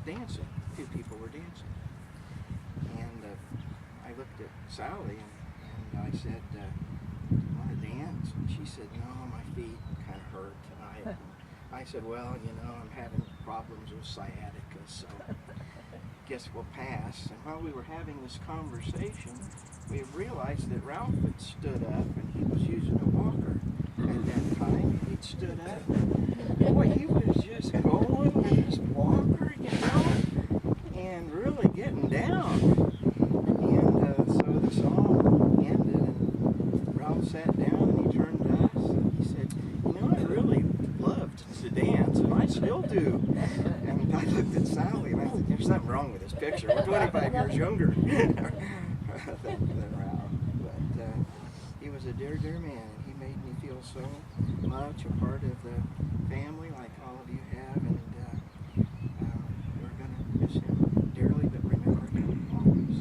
dancing. Two people were dancing. And I looked at Sally and I said, want to dance? And she said, no, my feet kind of hurt tonight. I said, well, you know, I'm having problems with sciatica, so guess we'll pass. And while we were having this conversation, we realized that Ralph had stood up and he was using a walker at that time. He'd stood up. Boy, he was just going with his walker, you know, and really getting down. And so the song ended and Ralph sat down and he turned to us and he said, you know, I really loved to dance and I still do. And I looked at Sally and I said, there's something wrong with this picture. We're 25 years younger than Ralph. But he was a dear, dear man, and he made me feel so much a part of the family, like all of you have. And we're going to miss him dearly, but remember him always.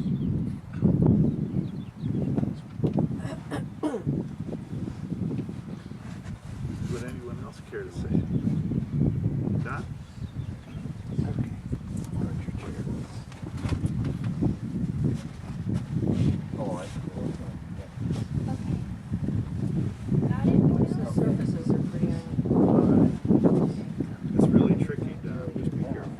Would anyone else care to say? Don? It's really tricky, Don. Just be careful.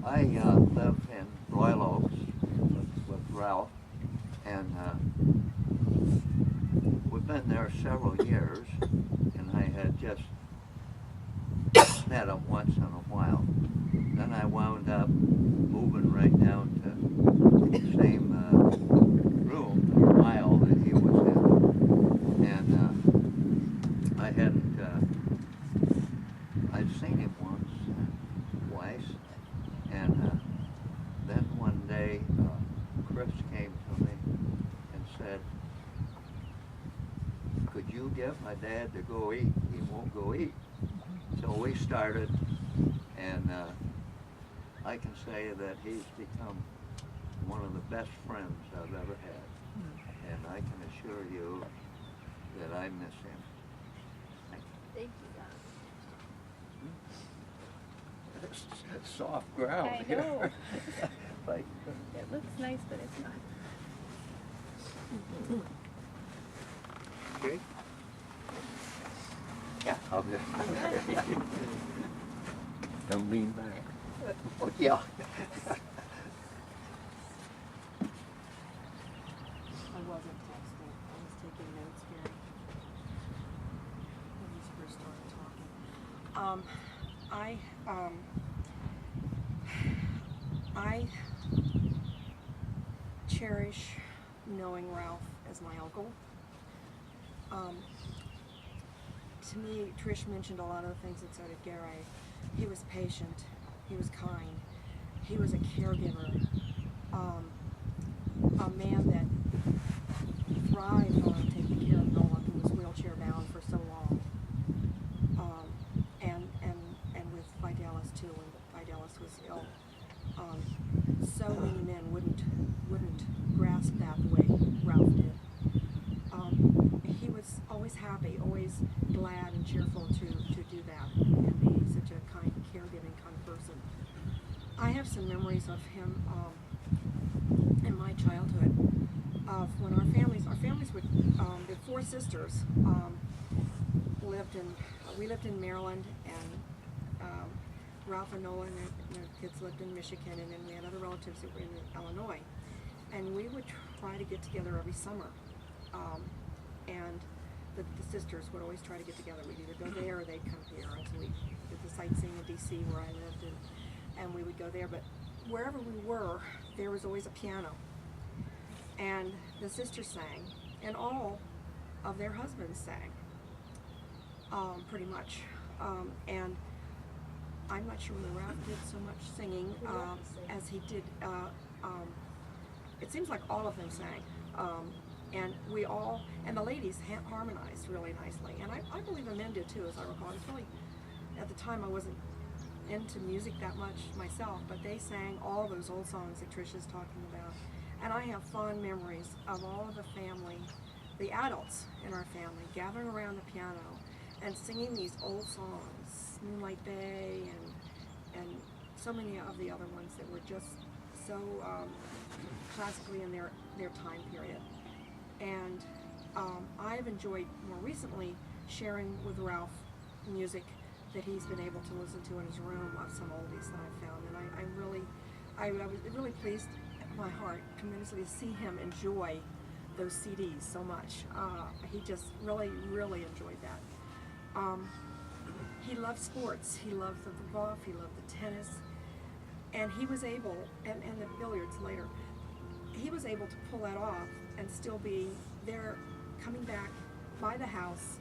I live in Royal Oaks with Ralph, and we've been there several years, and I had just met him once in a while. Then I wound up moving right down to the same room, the aisle that he was in, and I hadn't, I'd seen him once, twice, and then one day Chris came to me and said, could you get my dad to go eat? He won't go eat. So we started, and I can say that he's become one of the best friends I've ever had. And I can assure you that I miss him. Thank you, It's soft ground I here. know. Like, It looks nice, but it's not. Okay. yeah, I'll just don't lean back. Oh, yeah. I wasn't texting. I was taking notes here when you first started talking. I cherish knowing Ralph as my uncle. To me, Trish mentioned a lot of the things that so did Gary. He was patient. He was kind. He was a caregiver. A man that thrived on taking care of Nolan, who was wheelchair bound for so long. And with Fidelis too, when Fidelis was ill. So many men wouldn't grasp that the way Ralph did. He was always happy, always glad and cheerful to do that and be such a kind, caregiving kind of person. I have some memories of him in my childhood of when our families would, the four sisters we lived in Maryland, and Ralph and Nolan and their kids lived in Michigan, and then we had other relatives that were in Illinois. And we would try to get together every summer. And the sisters would always try to get together. We'd either go there or they'd come here. And so we did the sightseeing in D.C. where I lived, and we would go there. But wherever we were, there was always a piano. And the sisters sang, and all of their husbands sang, pretty much. And I'm not sure whether Ralph did so much singing as he did. It seems like all of them sang. And we all, and the ladies harmonized really nicely. And I believe the men did too, as I recall. It's really, at the time I wasn't into music that much myself, but they sang all those old songs that Trisha's talking about. And I have fond memories of all of the family, the adults in our family, gathering around the piano and singing these old songs, Moonlight Bay and so many of the other ones that were just so classically in their time period. And I've enjoyed more recently sharing with Ralph music that he's been able to listen to in his room of some oldies that I found, and I was really pleased at my heart tremendously to see him enjoy those CDs so much. He just really enjoyed that. He loved sports. He loved the golf. He loved the tennis, and he was able, and the billiards later. He was able to pull that off and still be there, coming back by the house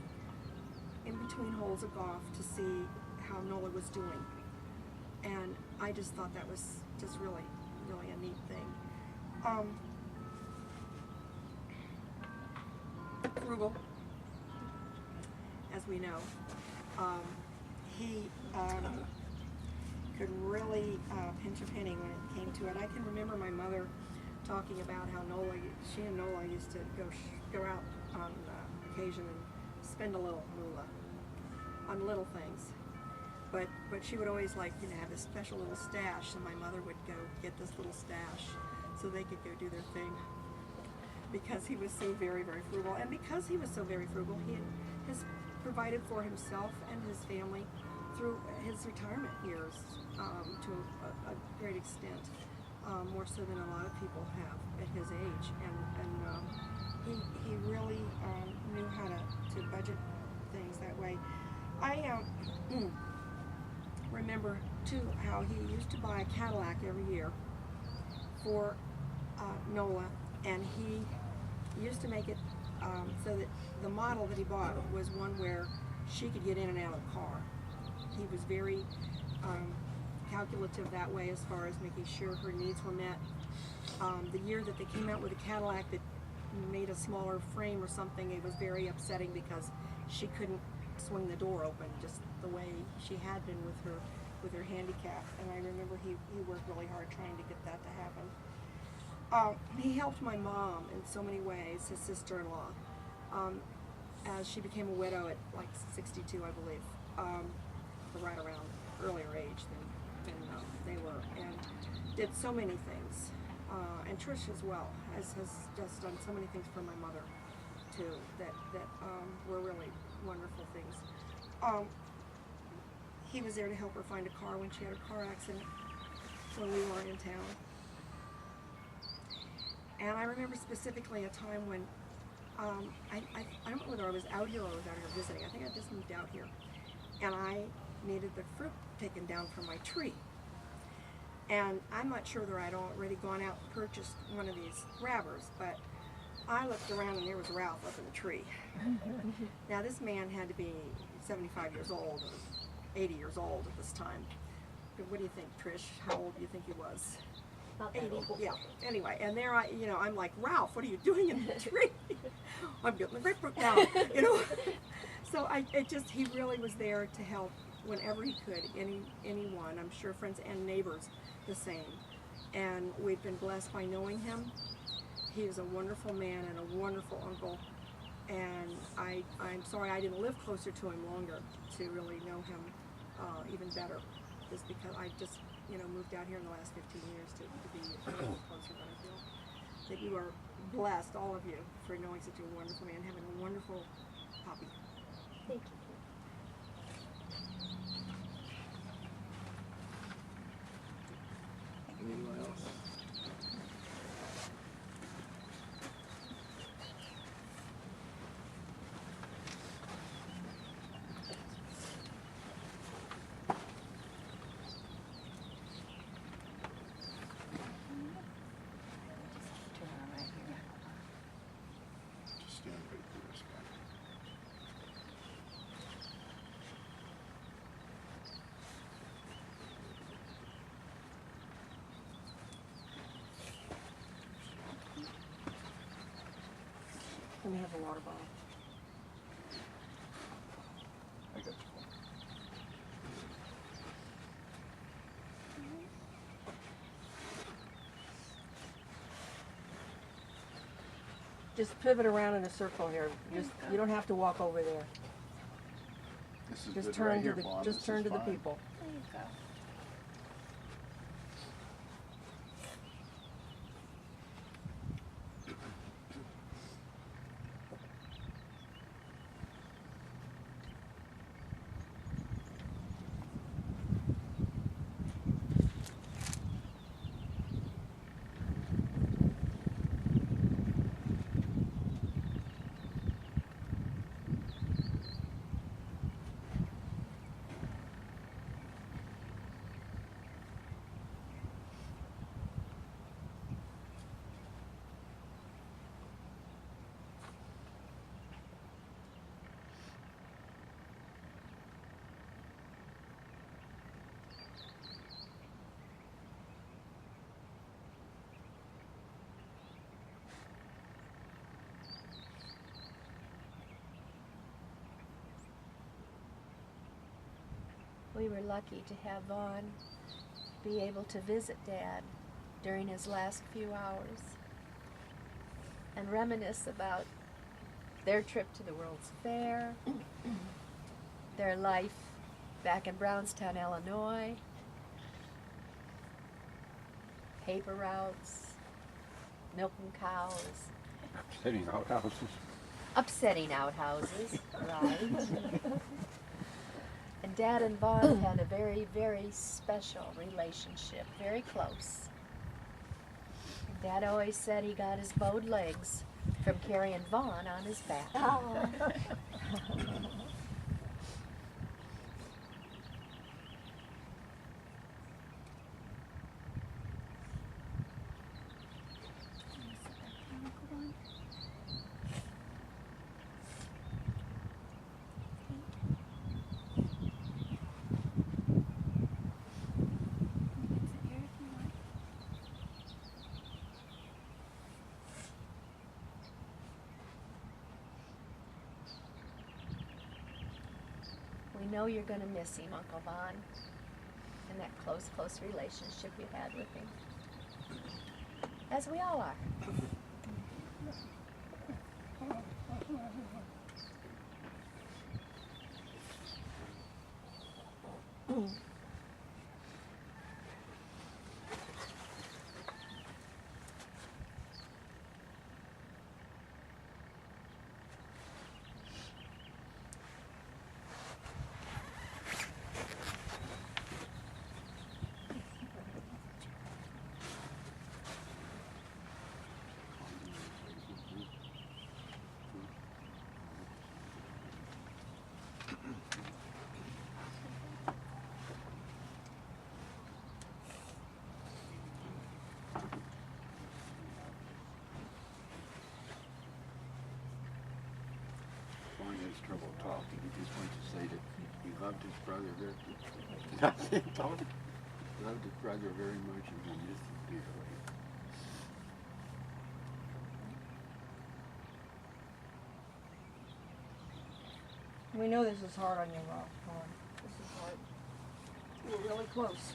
in between holes of golf to see how Nola was doing. And I just thought that was just really a neat thing. Frugal, as we know. He could really pinch a penny when it came to it. I can remember my mother talking about how she and Nola used to go out on occasion and spend a little moolah on little things. But she would always have this special little stash, and my mother would go get this little stash so they could go do their thing. Because he was so very frugal, and because he was so very frugal, he has provided for himself and his family through his retirement years to a great extent, more so than a lot of people have at his age. And he really knew how to budget things that way. I remember too how he used to buy a Cadillac every year for Nola, and he used to make it so that the model that he bought was one where she could get in and out of the car. He was very calculative that way as far as making sure her needs were met. The year that they came out with a Cadillac that made a smaller frame or something, it was very upsetting because she couldn't swing the door open just the way she had been with her handicap. And I remember he worked really hard trying to get that to happen. He helped my mom in so many ways, his sister-in-law, as she became a widow at like 62, I believe, right around earlier age than they were, and did so many things. And Trish as well has just done so many things for my mother too that were really wonderful things. He was there to help her find a car when she had a car accident when we weren't in town. And I remember specifically a time when I don't know whether I was out here or I was out here visiting. I think I just moved out here, and I needed the fruit taken down from my tree. And I'm not sure that I'd already gone out and purchased one of these grabbers, but I looked around and there was Ralph up in the tree. Now this man had to be 75 years old or 80 years old at this time. What do you think, Trish? How old do you think he was? Not that 80, old. yeah. Anyway, and there I'm like, Ralph, what are you doing in the tree? I'm getting the grapefruit now, So he really was there to help whenever he could, anyone, I'm sure friends and neighbors the same. And we've been blessed by knowing him. He is a wonderful man and a wonderful uncle. And I'm sorry I didn't live closer to him longer to really know him even better. Just because I just moved out here in the last 15 years to be a little closer, but I feel that you are blessed, all of you, for knowing such a wonderful man, having a wonderful puppy. Thank you. Anyone else? Just stand right through this guy. Let me have a water bottle. I got you. Just pivot around in a circle here. You don't have to walk over there. This is Just good turn right to here, the, Vaughn. just This turn is to the fine. people. There you go. We were lucky to have Vaughn be able to visit Dad during his last few hours and reminisce about their trip to the World's Fair, their life back in Brownstown, Illinois, paper routes, milking cows, Upsetting outhouses. upsetting outhouses, right? And Dad and Vaughn had a very, very special relationship, very close. And Dad always said he got his bowed legs from carrying Vaughn on his back. Oh. We know you're going to miss him, Uncle Vaughn, and that close, close relationship you had with him. As we all are. Vaughn has trouble talking. He just wants to say that he loved his brother very much. Loved his brother very much and he missed him dearly. We know this is hard on you, Vaughn. This is hard. We're really close.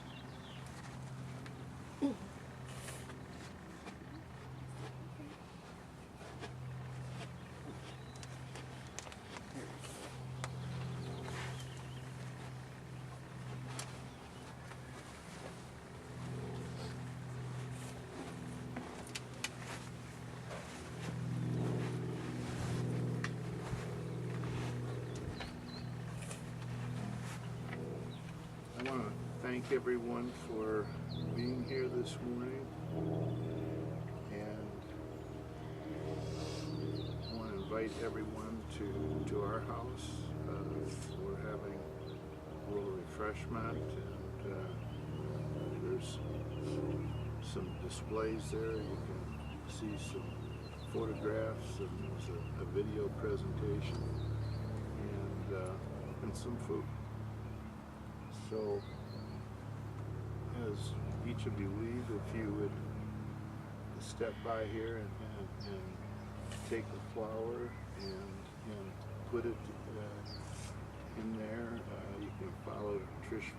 I want to thank everyone for being here this morning, and I want to invite everyone to our house. We're having a little refreshment, and there's some displays there. You can see some photographs, and there's a video presentation, and some food. So, as each of you leave, if you would step by here and take a flower and put it in there, you can follow Trish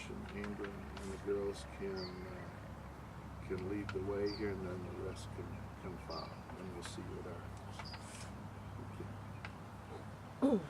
and Ingram and the girls can lead the way here, and then the rest can follow, and we'll see you at our house. Okay.